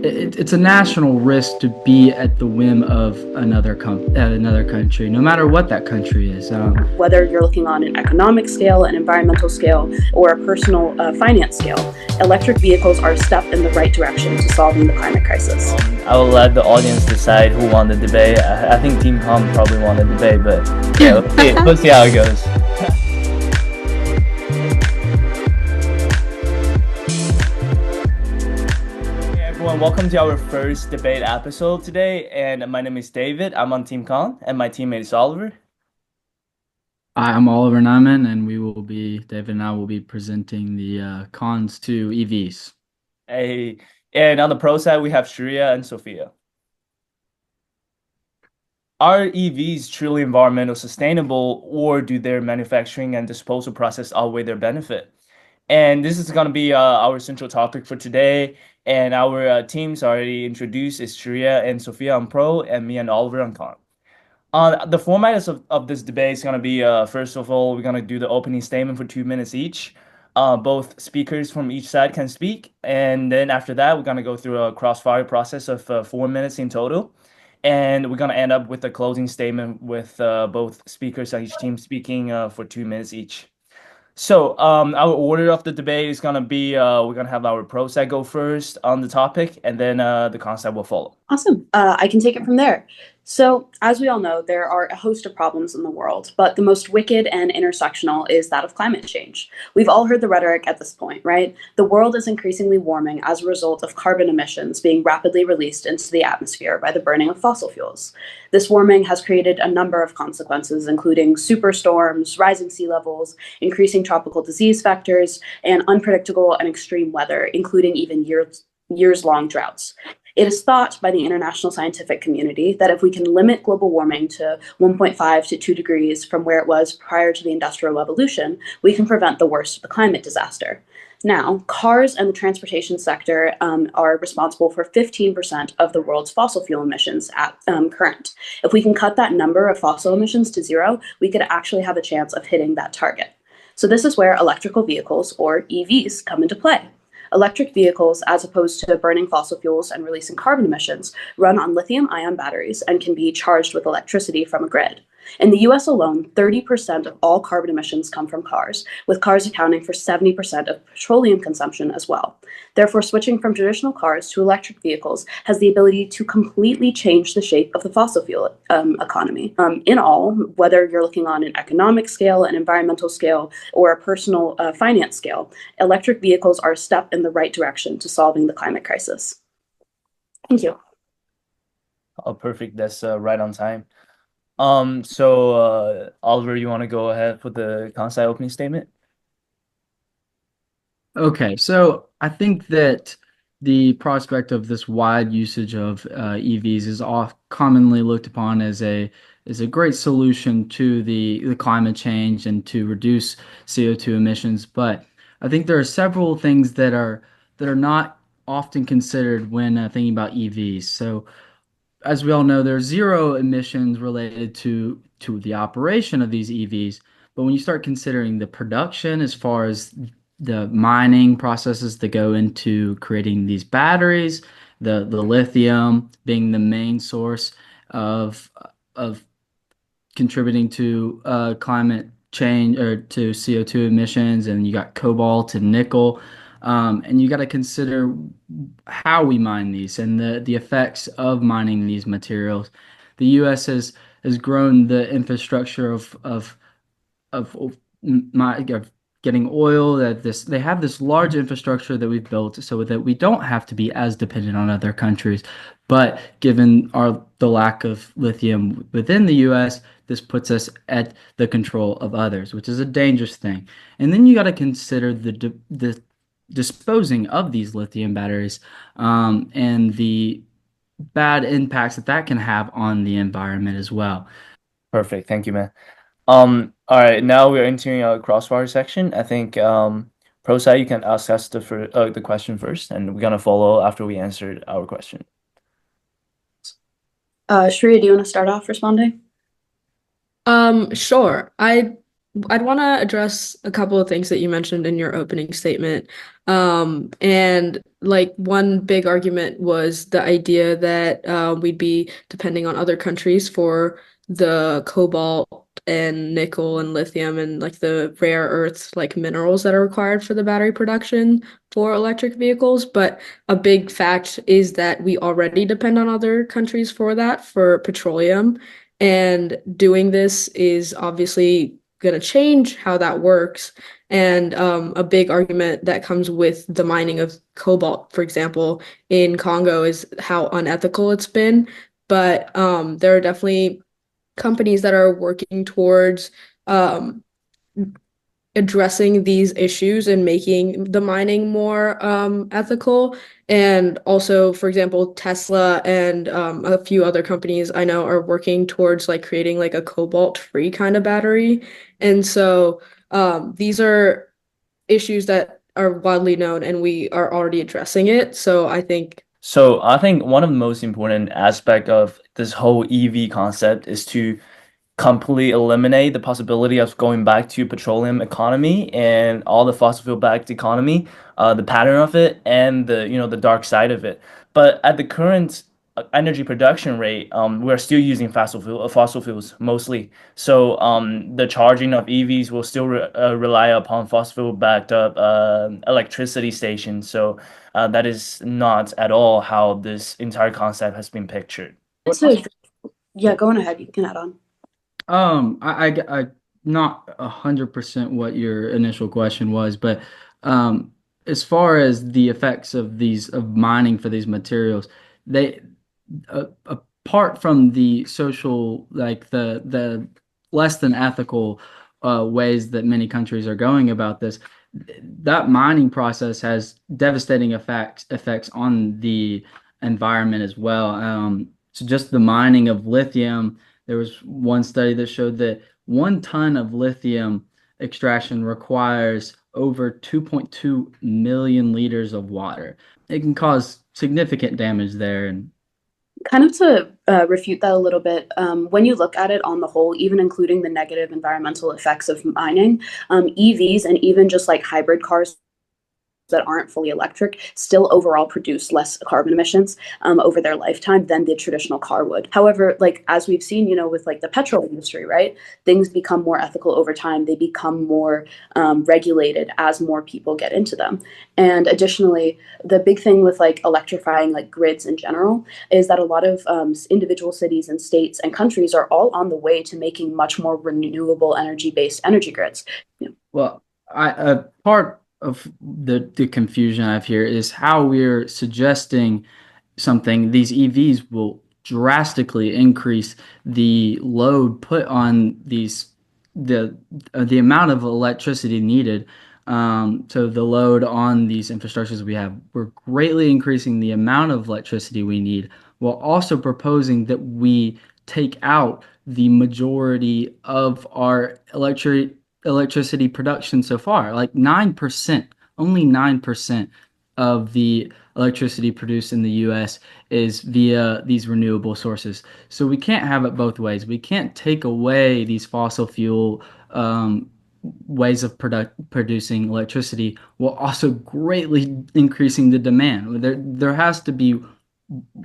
it's a national risk to be at the whim of another country, no matter what that country is. Whether you're looking on an economic scale, an environmental scale, or a personal finance scale, electric vehicles are a step in the right direction to solving the climate crisis. I will let the audience decide who won the debate. I think Team Com probably won the debate, but yeah, let's see. Let's see how it goes. Hey everyone, welcome to our first debate episode today. And my name is David. I'm on Team Con, and my teammate is Oliver. I'm Oliver Nyman, and David and I will be presenting the cons to EVs. Hey, and on the pro side, we have Shreya and Sophia. Are EVs truly environmental sustainable, or do their manufacturing and disposal process outweigh their benefit? And this is going to be our central topic for today. And our teams already introduced is Shreya and Sophia on pro, and me and Oliver on con. The format of this debate is going to be first of all, we're going to do the opening statement for 2 minutes each. Both speakers from each side can speak. And then after that, we're going to go through a crossfire process of 4 minutes in total. And we're going to end up with a closing statement with both speakers on each team speaking for 2 minutes each. So our order of the debate is going to be we're going to have our pro side go first on the topic, and then the con side will follow. Awesome. I can take it from there. So, as we all know, there are a host of problems in the world, but the most wicked and intersectional is that of climate change. We've all heard the rhetoric at this point, right? The world is increasingly warming as a result of carbon emissions being rapidly released into the atmosphere by the burning of fossil fuels. This warming has created a number of consequences, including superstorms, rising sea levels, increasing tropical disease vectors, and unpredictable and extreme weather, including even years-long droughts. It is thought by the international scientific community that if we can limit global warming to 1.5 to 2 degrees from where it was prior to the Industrial Revolution, we can prevent the worst of the climate disaster. Now, cars and the transportation sector are responsible for 15% of the world's fossil fuel emissions at current. If we can cut that number of fossil emissions to zero, we could actually have a chance of hitting that target. So this is where electrical vehicles, or EVs, come into play. Electric vehicles, as opposed to burning fossil fuels and releasing carbon emissions, run on lithium-ion batteries and can be charged with electricity from a grid. In the US alone, 30% of all carbon emissions come from cars, with cars accounting for 70% of petroleum consumption as well. Therefore, switching from traditional cars to electric vehicles has the ability to completely change the shape of the fossil fuel economy. In all, whether you're looking on an economic scale, an environmental scale, or a personal finance scale, electric vehicles are a step in the right direction to solving the climate crisis. Thank you. Oh, perfect. That's right on time. So Oliver, you want to go ahead with the con side opening statement? Okay, so I think that the prospect of this wide usage of EVs is commonly looked upon as a great solution to the climate change and to reduce CO2 emissions. But I think there are several things that are not often considered when thinking about EVs. So as we all know, there's zero emissions related to the operation of these EVs. But when you start considering the production as far as the mining processes that go into creating these batteries, the lithium being the main source of contributing to climate change or to CO2 emissions, and you got cobalt and nickel. And you got to consider how we mine these and the effects of mining these materials. The U.S. has grown the infrastructure of getting oil. They have this large infrastructure that we've built so that we don't have to be as dependent on other countries. But given the lack of lithium within the U.S., this puts us at the control of others, which is a dangerous thing. And then you got to consider the disposing of these lithium batteries, and the bad impacts that can have on the environment as well. Perfect. Thank you, man. All right, now we're entering a crossfire section. I think pro side, you can ask us the question first, and we're gonna follow after we answered our question. Shreya, do you want to start off responding? Sure. I I'd want to address a couple of things that you mentioned in your opening statement. And like one big argument was the idea that we'd be depending on other countries for the cobalt and nickel and lithium and like the rare earths like minerals that are required for the battery production for electric vehicles. But a big fact is that we already depend on other countries for that, for petroleum. And doing this is obviously going to change how that works. And a big argument that comes with the mining of cobalt, for example, in Congo is how unethical it's been. But there are definitely companies that are working towards um, addressing these issues and making the mining more ethical. And also, for example, Tesla and a few other companies I know are working towards like creating like a cobalt-free kind of battery. And so these are issues that are widely known and we are already addressing it. So I think one of the most important aspect of this whole EV concept is to completely eliminate the possibility of going back to petroleum economy and all the fossil fuel backed economy, the pattern of it and the dark side of it. But at the current energy production rate, we're still using fossil fuels mostly. So the charging of EVs will still rely upon fossil fuel backed up electricity stations. So that is not at all how this entire concept has been pictured. So, yeah, go on ahead. You can add on. I not 100% what your initial question was, but um, as far as the effects of these of mining for these materials, they apart from the social, like the less than ethical ways that many countries are going about this, that mining process has devastating effects on the environment as well. So just the mining of lithium, there was one study that showed that 1 ton of lithium extraction requires over 2.2 million liters of water. It can cause significant damage there, and Kind of to refute that a little bit, when you look at it on the whole, even including the negative environmental effects of mining, EVs and even just like hybrid cars that aren't fully electric still overall produce less carbon emissions over their lifetime than the traditional car would. However, like as we've seen, with like the petrol industry, right? Things become more ethical over time. They become more regulated as more people get into them. And additionally, the big thing with like electrifying like grids in general is that a lot of individual cities and states and countries are all on the way to making much more renewable energy based energy grids. Yeah. well, part of the confusion I have here is how we're suggesting something. These EVs will drastically increase the load put on the the amount of electricity needed. So the load on these infrastructures we have, we're greatly increasing the amount of electricity we need, while also proposing that we take out the majority of our electricity production so far. Like 9%, only 9% of the electricity produced in the US is via these renewable sources. So we can't have it both ways. We can't take away these fossil fuel ways of producing electricity while also greatly increasing the demand. There has to be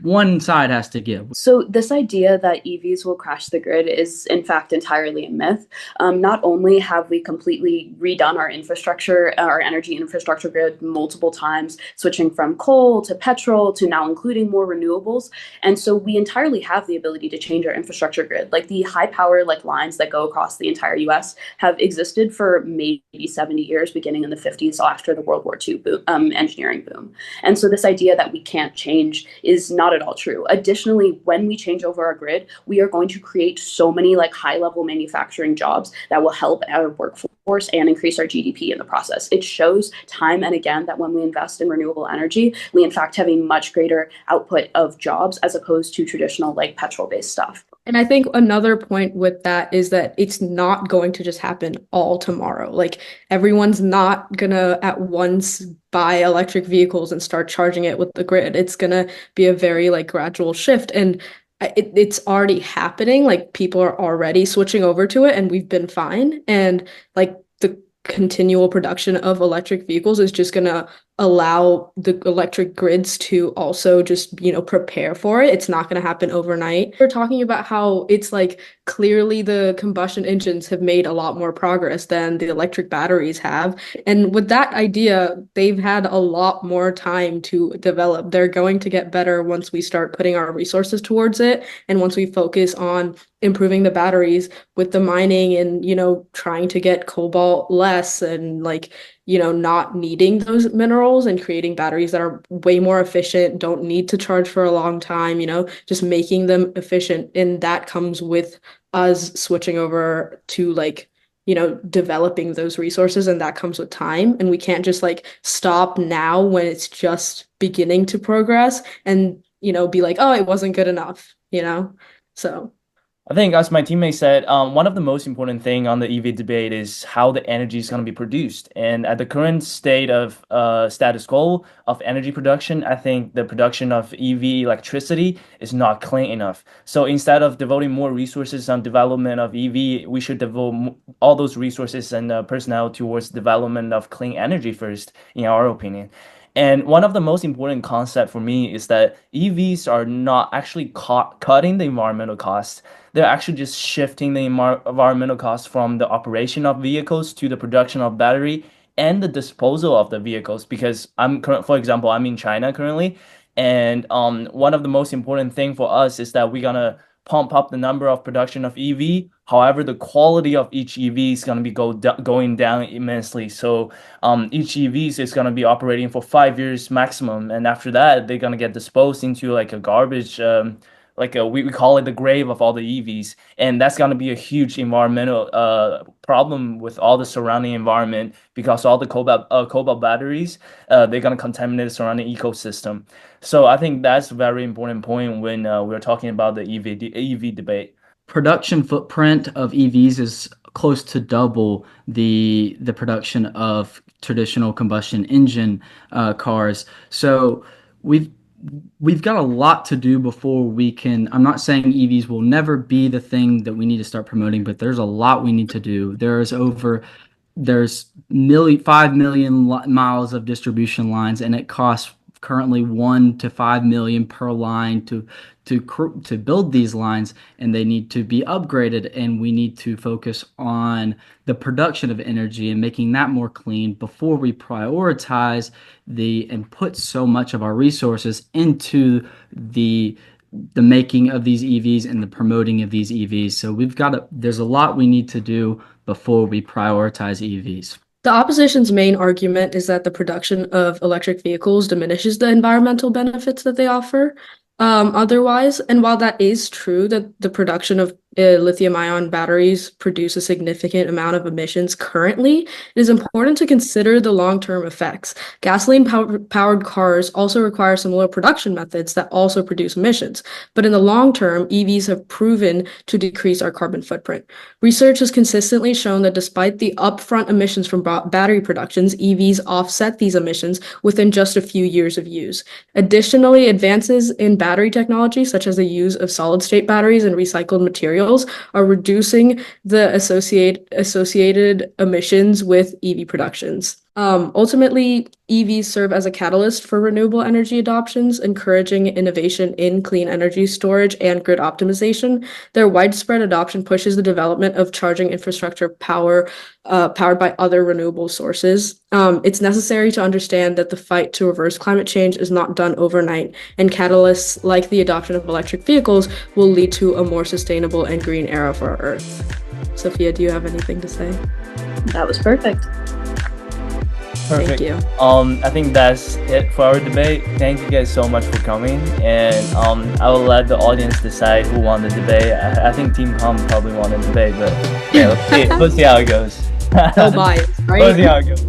one side has to give. So this idea that EVs will crash the grid is in fact entirely a myth. Not only have we completely redone our infrastructure, our energy infrastructure grid multiple times, switching from coal to petrol to now including more renewables, and so we entirely have the ability to change our infrastructure grid. Like the high power like lines that go across the entire U.S. have existed for maybe 70 years, beginning in the 50s after the World War II boom, engineering boom. And so this idea that we can't change is not at all true. Additionally, when we change over our grid, we are going to create so many like high level manufacturing jobs that will help our workforce and increase our GDP in the process. It shows time and again that when we invest in renewable energy, we in fact have a much greater output of jobs as opposed to traditional like petrol based stuff. And I think another point with that is that it's not going to just happen all tomorrow. Like everyone's not gonna at once buy electric vehicles and start charging it with the grid. It's gonna be a very like gradual shift. And it's already happening. Like people are already switching over to it, and we've been fine. And like the continual production of electric vehicles is just gonna allow the electric grids to also just, prepare for it. It's not going to happen overnight. We're talking about how it's like clearly the combustion engines have made a lot more progress than the electric batteries have. And with that idea, they've had a lot more time to develop. They're going to get better once we start putting our resources towards it. And once we focus on improving the batteries with the mining and, trying to get cobalt less and like, not needing those minerals and creating batteries that are way more efficient, don't need to charge for a long time, just making them efficient. And that comes with us switching over to like, developing those resources, and that comes with time. And we can't just like stop now when it's just beginning to progress and, be like, oh, it wasn't good enough. So. I think, as my teammate said, one of the most important thing on the EV debate is how the energy is going to be produced. And at the current state of status quo of energy production, I think the production of EV electricity is not clean enough. So instead of devoting more resources on development of EV, we should devote all those resources and personnel towards development of clean energy first, in our opinion. And one of the most important concept for me is that EVs are not actually cutting the environmental costs. They're actually just shifting the environmental costs from the operation of vehicles to the production of battery and the disposal of the vehicles. Because for example, I'm in China currently, and one of the most important thing for us is that we're gonna pump up the number of production of EV. However, the quality of each EV is going to be going down immensely. So each EVs is going to be operating for 5 years maximum. And after that, they're going to get disposed into like a garbage, we call it the grave of all the EVs. And that's going to be a huge environmental problem with all the surrounding environment, because all the cobalt batteries, they're going to contaminate the surrounding ecosystem. So I think that's a very important point when we're talking about the EV debate. Production footprint of EVs is close to double the production of traditional combustion engine cars. So we've got a lot to do before we can. I'm not saying EVs will never be the thing that we need to start promoting, but there's a lot we need to do. There's 5 million miles of distribution lines, and it costs currently 1 to 5 million per line to build these lines, and they need to be upgraded, and we need to focus on the production of energy and making that more clean before we prioritize and put so much of our resources into the making of these EVs and the promoting of these EVs. So there's a lot we need to do before we prioritize EVs. The opposition's main argument is that the production of electric vehicles diminishes the environmental benefits that they offer. Otherwise, and while that is true that the production of lithium-ion batteries produce a significant amount of emissions currently, it is important to consider the long-term effects. Gasoline-powered cars also require similar production methods that also produce emissions, but in the long term, EVs have proven to decrease our carbon footprint. Research has consistently shown that despite the upfront emissions from battery productions, EVs offset these emissions within just a few years of use. Additionally, advances in battery technology, such as the use of solid-state batteries and recycled materials, are reducing the associated emissions with EV productions. Ultimately, EVs serve as a catalyst for renewable energy adoptions, encouraging innovation in clean energy storage and grid optimization. Their widespread adoption pushes the development of charging infrastructure powered by other renewable sources. It's necessary to understand that the fight to reverse climate change is not done overnight, and catalysts like the adoption of electric vehicles will lead to a more sustainable and green era for our Earth. Sophia, do you have anything to say? That was perfect. Perfect. Thank you. I think that's it for our debate. Thank you guys so much for coming, and I will let the audience decide who won the debate. I think Team Com probably won the debate, but yeah, let's see how it goes. No bias, right? Let's see how it goes.